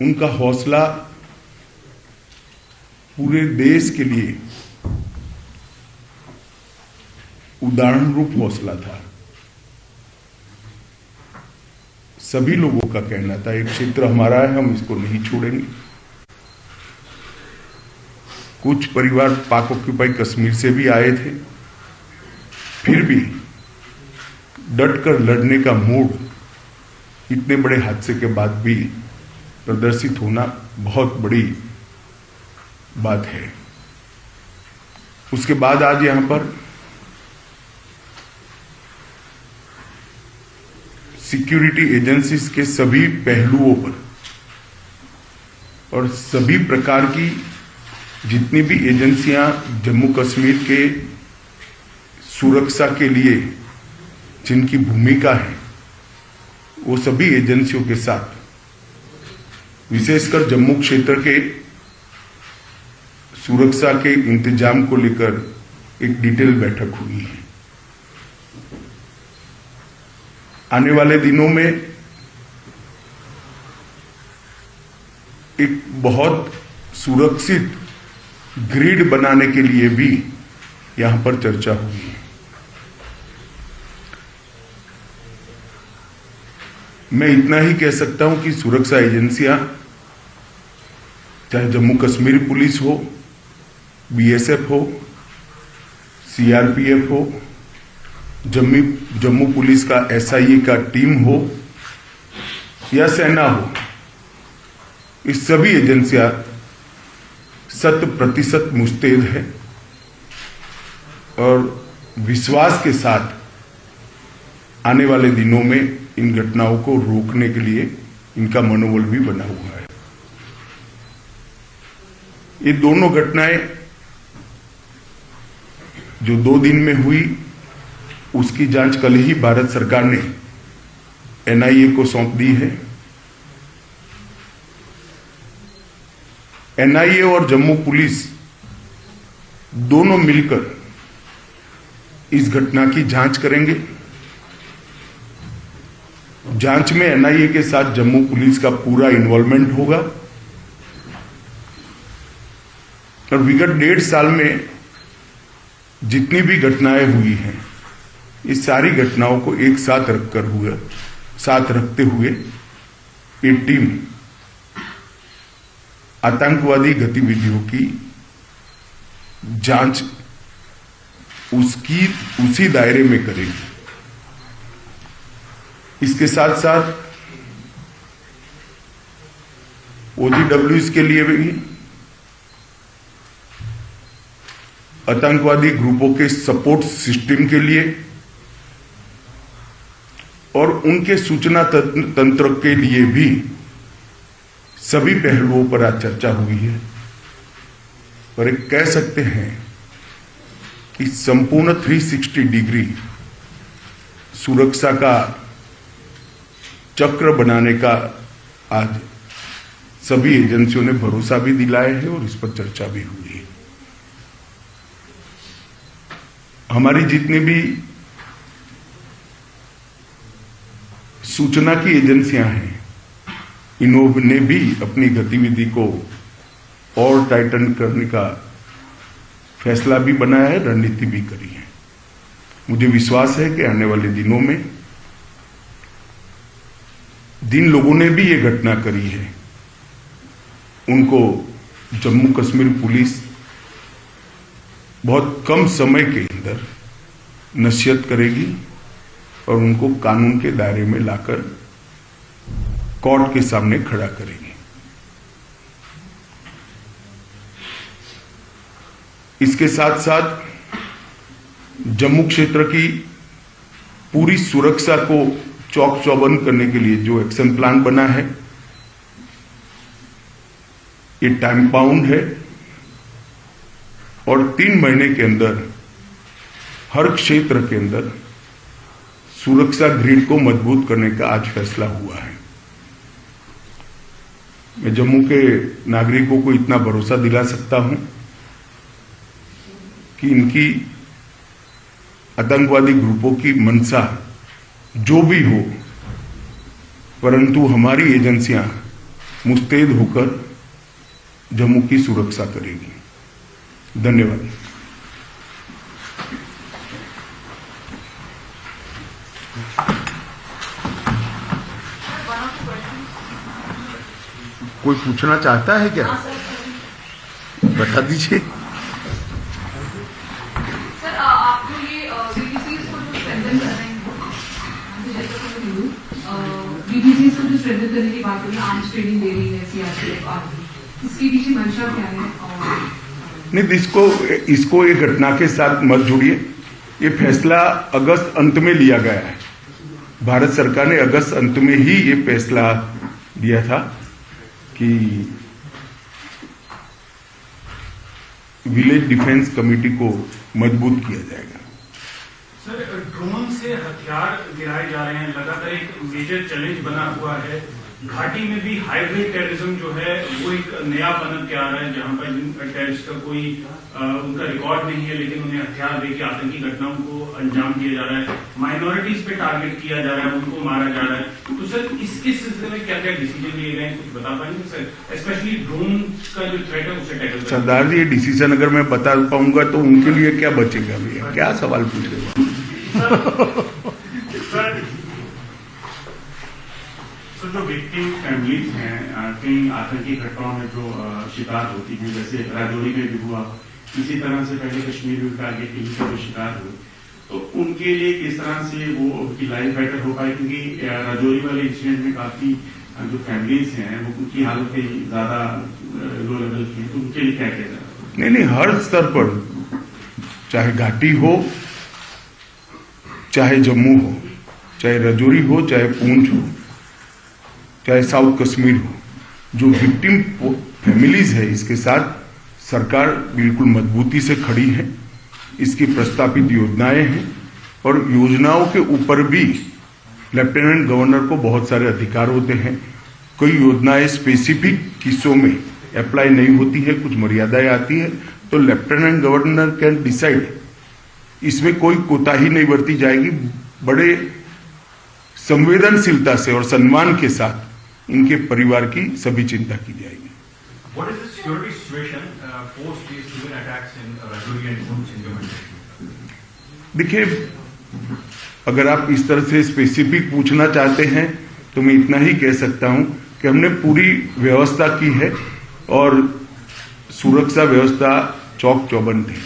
उनका हौसला पूरे देश के लिए उदाहरण रूप हौसला था। सभी लोगों का कहना था एक क्षेत्र हमारा है, हम इसको नहीं छोड़ेंगे। कुछ परिवार पाक ऑक्यूपाई कश्मीर से भी आए थे, फिर भी डटकर लड़ने का मूड इतने बड़े हादसे के बाद भी प्रदर्शित होना बहुत बड़ी बात है। उसके बाद आज यहां पर सिक्योरिटी एजेंसीज के सभी पहलुओं पर और सभी प्रकार की जितनी भी एजेंसियां जम्मू कश्मीर के सुरक्षा के लिए जिनकी भूमिका है, वो सभी एजेंसियों के साथ विशेषकर जम्मू क्षेत्र के सुरक्षा के इंतजाम को लेकर एक डिटेल बैठक हुई है। आने वाले दिनों में एक बहुत सुरक्षित ग्रिड बनाने के लिए भी यहां पर चर्चा हुई है। मैं इतना ही कह सकता हूं कि सुरक्षा एजेंसियां चाहे जम्मू कश्मीर पुलिस हो, बीएसएफ हो, सीआरपीएफ हो, जम्मू पुलिस का एसआईए का टीम हो या सेना हो, इस सभी एजेंसियां 100% मुस्तैद है और विश्वास के साथ आने वाले दिनों में इन घटनाओं को रोकने के लिए इनका मनोबल भी बना हुआ है। ये दोनों घटनाएं जो 2 दिन में हुई, उसकी जांच कल ही भारत सरकार ने एनआईए को सौंप दी है। एनआईए और जम्मू पुलिस दोनों मिलकर इस घटना की जांच करेंगे। जांच में एनआईए के साथ जम्मू पुलिस का पूरा इन्वॉल्वमेंट होगा और विगत 1.5 साल में जितनी भी घटनाएं हुई हैं, इस सारी घटनाओं को एक साथ रखते हुए ये टीम आतंकवादी गतिविधियों की जांच उसी दायरे में करेगी। इसके साथ साथ ओजीडब्ल्यूएस के लिए भी आतंकवादी ग्रुपों के सपोर्ट सिस्टम के लिए और उनके सूचना तंत्र के लिए भी सभी पहलुओं पर आज चर्चा हुई है। और एक कह सकते हैं कि संपूर्ण 360 डिग्री सुरक्षा का चक्र बनाने का आज सभी एजेंसियों ने भरोसा भी दिलाया है और इस पर चर्चा भी हुई है। हमारी जितनी भी सूचना की एजेंसियां हैं, इन्होंने भी अपनी गतिविधि को और टाइटन करने का फैसला भी बनाया है, रणनीति भी करी है। मुझे विश्वास है कि आने वाले दिनों में जिन लोगों ने भी ये घटना करी है, उनको जम्मू कश्मीर पुलिस बहुत कम समय के अंदर नसीहत करेगी और उनको कानून के दायरे में लाकर कोर्ट के सामने खड़ा करेगी। इसके साथ साथ जम्मू क्षेत्र की पूरी सुरक्षा को चौक चौबंद करने के लिए जो एक्शन प्लान बना है, ये टाइम बाउंड है और 3 महीने के अंदर हर क्षेत्र के अंदर सुरक्षा ग्रिड को मजबूत करने का आज फैसला हुआ है। मैं जम्मू के नागरिकों को इतना भरोसा दिला सकता हूं कि इनकी आतंकवादी ग्रुपों की मंशा जो भी हो, परंतु हमारी एजेंसियां मुस्तैद होकर जम्मू की सुरक्षा करेगी। धन्यवाद। कोई पूछना चाहता है क्या? बता दीजिए। सर, आपको ये बीडीसीज को जो स्ट्रेंथन कर रहे हैं, बीडीसीज को जो स्ट्रेंथन करने की बात करें, आर्म्स ट्रेनिंग दे रही है सीआरपीएफ, इसके पीछे मंशा क्या है? नहीं, इसको ये घटना के साथ मत जुड़िए। ये फैसला अगस्त अंत में लिया गया है। भारत सरकार ने अगस्त अंत में ही ये फैसला दिया था कि विलेज डिफेंस कमेटी को मजबूत किया जाएगा। सर, ड्रोन से हथियार गिराए जा रहे हैं, लगातार एक मेजर चैलेंज बना हुआ है। घाटी में भी हाइब्रिड टेररिज्म जो है वो एक नया पनप के आ रहा है, जहां पर टेररिस्ट का कोई उनका रिकॉर्ड नहीं है, लेकिन उन्हें हथियार देकर आतंकी घटनाओं को अंजाम दिया जा रहा है। माइनॉरिटीज पे टारगेट किया जा रहा है, उनको मारा जा रहा है। तो सर, इसके सिलसिले में क्या क्या डिसीजन लिए गए हैं, कुछ बता पाएंगे सर? स्पेशली ड्रोन का जो थ्रेट है उसे टैकल। सरदार जी, ये डिसीजन अगर मैं बता पाऊंगा तो उनके लिए क्या बचेगा भैया? क्या सवाल पूछेगा? तो जो विक्टिम फैमिलीज हैं कई आतंकी घटनाओं में जो शिकार होती हैं, जैसे राजौरी में भी हुआ, इसी तरह से पहले कश्मीर में टारगेटिंग के जो शिकार हुए, तो उनके लिए किस तरह से वो उनकी लाइफ बेटर हो पाए? क्योंकि राजौरी वाले इंसिडेंट में काफी जो फैमिलीज हैं वो उनकी हालतें ज्यादा लो लेवल की, तो उनके लिए क्या किया जाए? नहीं, हर स्तर पर, चाहे घाटी हो, चाहे जम्मू हो, चाहे राजौरी हो, चाहे पूंछ हो, चाहे साउथ कश्मीर हो, जो विक्टिम फैमिलीज है, इसके साथ सरकार बिल्कुल मजबूती से खड़ी है। इसकी प्रस्तावित योजनाएं हैं और योजनाओं के ऊपर भी लेफ्टिनेंट गवर्नर को बहुत सारे अधिकार होते हैं। कोई योजनाएं स्पेसिफिक किस्सों में अप्लाई नहीं होती है, कुछ मर्यादाएं आती है, तो लेफ्टिनेंट गवर्नर कैन डिसाइड। इसमें कोई कोताही नहीं बरती जाएगी। बड़े संवेदनशीलता से और सम्मान के साथ इनके परिवार की सभी चिंता की जाएगी। What is the security situation post these human attacks in Rajouri and Poonch in Jammu? देखिए, अगर आप इस तरह से स्पेसिफिक पूछना चाहते हैं तो मैं इतना ही कह सकता हूं कि हमने पूरी व्यवस्था की है और सुरक्षा व्यवस्था चौक चौबंद है।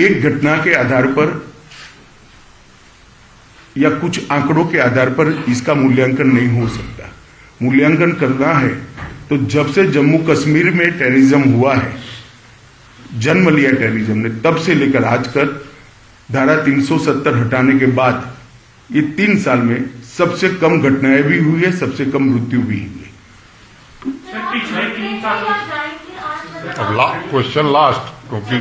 एक घटना के आधार पर या कुछ आंकड़ों के आधार पर इसका मूल्यांकन नहीं हो सकता। मूल्यांकन करना है तो जब से जम्मू कश्मीर में टेररिज्म हुआ है, जन्म लिया टेररिज्म ने, तब से लेकर आज तक धारा 370 हटाने के बाद ये 3 साल में सबसे कम घटनाएं भी हुई है, सबसे कम मृत्यु भी हुई है। क्वेश्चन लास्ट, क्योंकि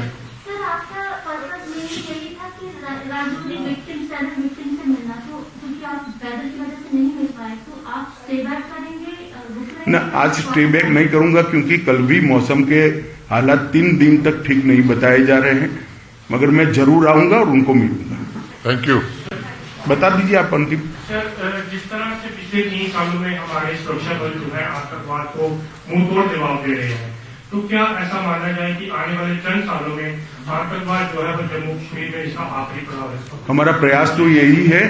ना, आज स्टे बैक नहीं करूंगा क्योंकि कल भी मौसम के हालात 3 दिन तक ठीक नहीं बताए जा रहे हैं, मगर मैं जरूर आऊंगा और उनको मिलूंगा। Thank you. बता दीजिए आप अंतिम। सर, जिस तरह से पिछले 3 सालों में हमारे सुरक्षा बल जो है आतंकवाद को मुंहतोड़ जवाब दे रहे हैं, तो क्या ऐसा माना जाए कि आने वाले चंद सालों में आतंकवाद जो है वो जम्मू कश्मीर में इसका आखिरी पड़ाव है? हमारा प्रयास तो यही है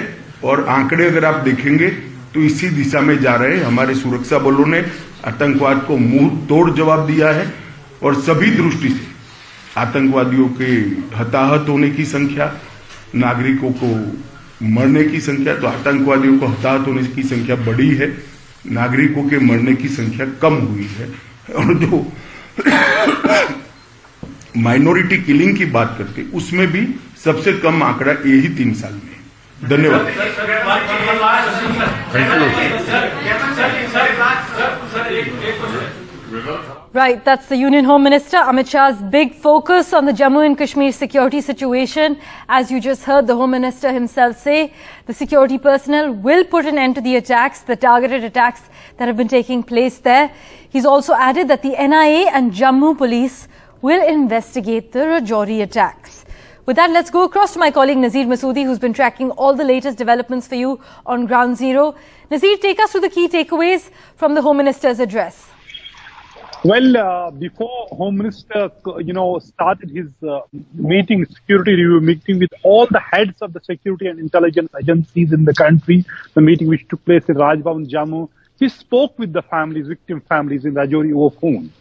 और आंकड़े अगर आप देखेंगे तो इसी दिशा में जा रहे हैं। हमारे सुरक्षा बलों ने आतंकवाद को मुंह तोड़ जवाब दिया है और सभी दृष्टि से आतंकवादियों के हताहत होने की संख्या, नागरिकों को मरने की संख्या, तो आतंकवादियों को हताहत होने की संख्या बढ़ी है, नागरिकों के मरने की संख्या कम हुई है। और जो माइनॉरिटी किलिंग की बात करते उसमें भी सबसे कम आंकड़ा यही 3 साल में। धन्यवाद। Right, that's the Union Home Minister Amit Shah's big focus on the Jammu and Kashmir security situation. As you just heard the Home Minister himself say, the security personnel will put an end to the attacks, the targeted attacks that have been taking place there. He's also added that the NIA and Jammu police will investigate the Rajouri attacks. With that, let's go across to my colleague Nazir Masoodi, who's been tracking all the latest developments for you on Ground Zero. Nazir, take us through the key takeaways from the Home Minister's address. Well, before Home Minister, started his security review meeting with all the heads of the security and intelligence agencies in the country, the meeting which took place in Raj Bhavan, Jammu, he spoke with the families, victim families in Rajouri over phone.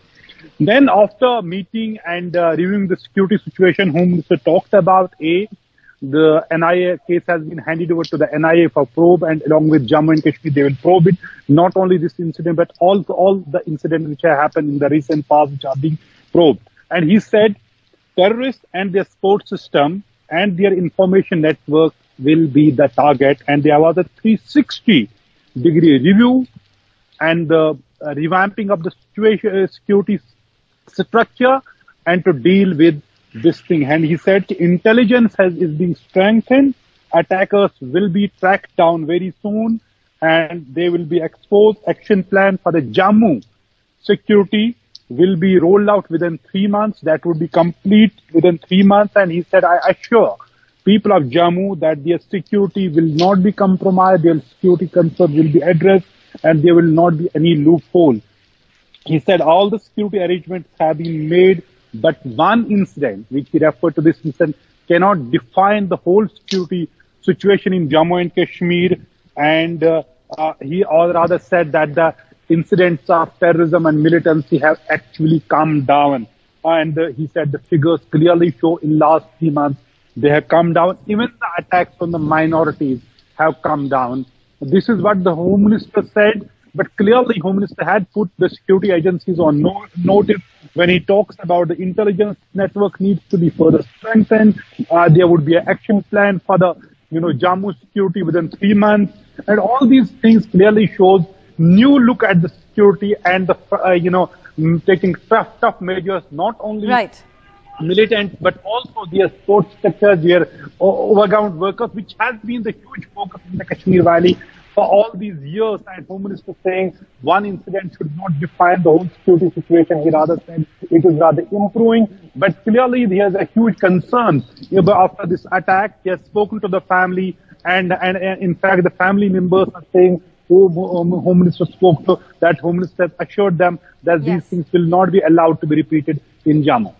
Then after meeting and reviewing the security situation, Home Minister talked about the NIA case has been handed over to the NIA for probe, and along with Jammu and Kashmir, they will probe it. Not only this incident, but also all the incidents which have happened in the recent past, which are being probed. And he said terrorists and their support system and their information network will be the target. And there was a 360-degree review and the revamping of the security structure and to deal with this thing. And he said intelligence is being strengthened, attackers will be tracked down very soon, and they will be exposed. Action plan for the Jammu security will be rolled out within 3 months. That would be complete within 3 months. And he said, I assure people of Jammu that their security will not be compromised, their security concerns will be addressed, and there will not be any loophole. He said all the security arrangements have been made, but one incident, which he referred to this incident, cannot define the whole security situation in Jammu and Kashmir. And he or rather said that the incidents of terrorism and militancy have actually come down. And he said the figures clearly show in last 3 months they have come down. Even the attacks on the minorities have come down. This is what the Home Minister said. But clearly, Home Minister had put the security agencies on notice when he talks about the intelligence network needs to be further strengthened. There would be an action plan for the Jammu security within 3 months, and all these things clearly shows new look at the security and the taking tough measures, not only militant but also their sports structures, their overground workers, which has been the huge focus in the Kashmir Valley for all these years. And Home Minister saying one incident should not define the whole security situation. He rather said it is rather improving. But clearly there is a huge concern after this attack. He has spoken to the family, and in fact the family members are saying Home Minister spoke to, that Home Minister assured them that these things will not be allowed to be repeated in Jammu.